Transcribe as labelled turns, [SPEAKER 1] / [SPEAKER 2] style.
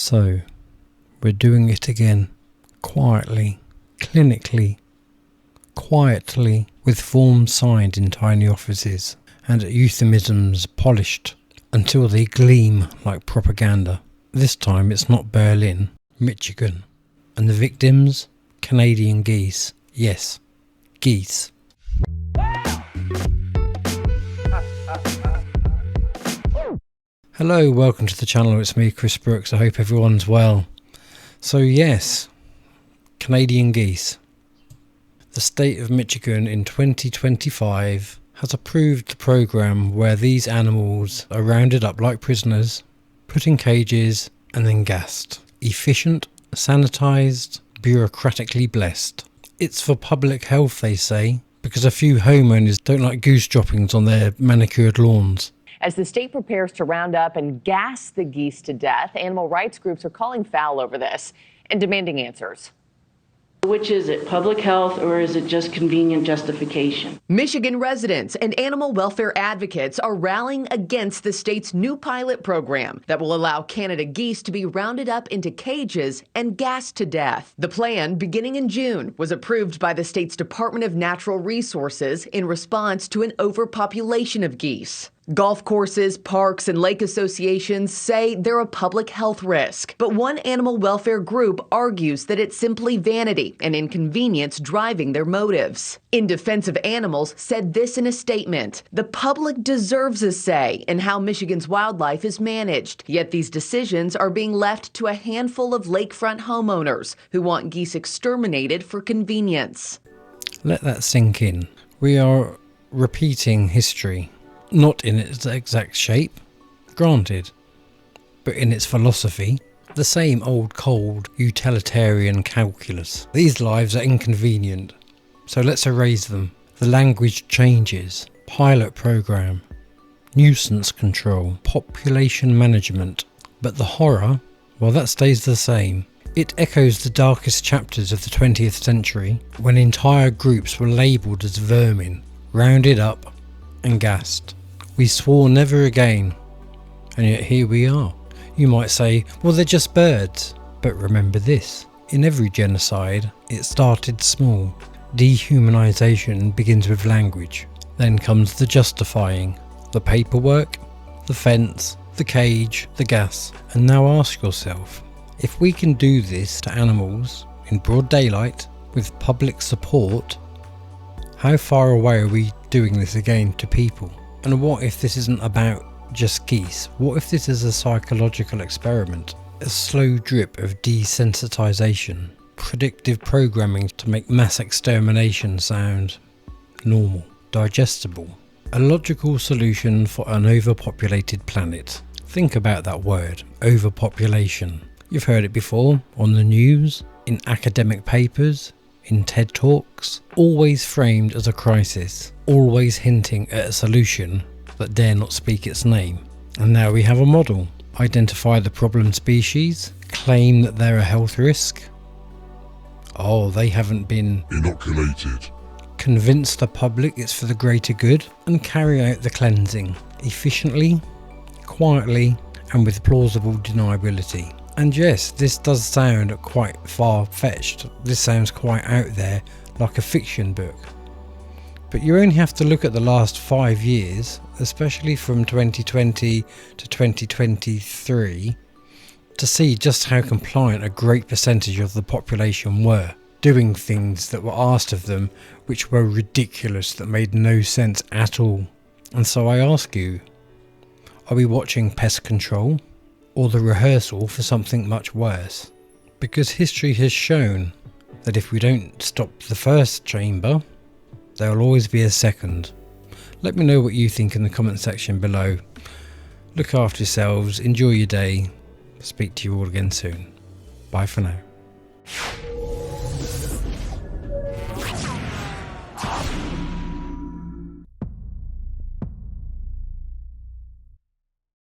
[SPEAKER 1] So, we're doing it again, quietly, clinically, quietly, with forms signed in tiny offices, and euphemisms polished until they gleam like propaganda. This time it's not Berlin, Michigan. And the victims? Canadian geese. Yes, geese. Hello, welcome to the channel. It's me, Kristofer Brooks. I hope everyone's well. So yes, Canadian geese. The state of Michigan in 2025 has approved the program where these animals are rounded up like prisoners, put in cages and then gassed. Efficient, sanitized, bureaucratically blessed. It's for public health, they say, because a few homeowners don't like goose droppings on their manicured lawns.
[SPEAKER 2] As the state prepares to round up and gas the geese to death, animal rights groups are calling foul over this and demanding answers.
[SPEAKER 3] Which is it, public health or is it just convenient justification?
[SPEAKER 2] Michigan residents and animal welfare advocates are rallying against the state's new pilot program that will allow Canada geese to be rounded up into cages and gassed to death. The plan, beginning in June, was approved by the state's Department of Natural Resources in response to an overpopulation of geese. Golf courses, parks, and lake associations say they're a public health risk. But one animal welfare group argues that it's simply vanity and inconvenience driving their motives. In Defense of Animals said this in a statement: "The public deserves a say in how Michigan's wildlife is managed, yet these decisions are being left to a handful of lakefront homeowners who want geese exterminated for convenience."
[SPEAKER 1] Let that sink in. We are repeating history. Not in its exact shape, granted, but in its philosophy, the same old cold utilitarian calculus. These lives are inconvenient, so let's erase them. The language changes. Pilot program, nuisance control, population management. But the horror, well, that stays the same. It echoes the darkest chapters of the 20th century, when entire groups were labelled as vermin, rounded up and gassed. We swore never again, and yet here we are. You might say, well, they're just birds. But remember this, in every genocide, it started small. Dehumanization begins with language. Then comes the justifying, the paperwork, the fence, the cage, the gas. And now ask yourself, if we can do this to animals in broad daylight with public support, how far away are we doing this again to people? And what if this isn't about just geese? What if this is a psychological experiment? A slow drip of desensitization, predictive programming to make mass extermination sound normal, digestible. A logical solution for an overpopulated planet. Think about that word, overpopulation. You've heard it before, on the news, in academic papers, in TED Talks, always framed as a crisis, always hinting at a solution that dare not speak its name. And now we have a model. Identify the problem species, claim that they're a health risk. Oh, they haven't been
[SPEAKER 4] inoculated.
[SPEAKER 1] Convince the public it's for the greater good, and carry out the cleansing efficiently, quietly, and with plausible deniability. And yes, this does sound quite far-fetched. This sounds quite out there, like a fiction book. But you only have to look at the last 5 years, especially from 2020 to 2023, to see just how compliant a great percentage of the population were, doing things that were asked of them which were ridiculous, that made no sense at all. And so I ask you, are we watching pest control? Or the rehearsal for something much worse? Because history has shown that if we don't stop the first chamber, there will always be a second. Let me know what you think in the comment section below. Look after yourselves, enjoy your day. Speak to you all again soon. Bye for now.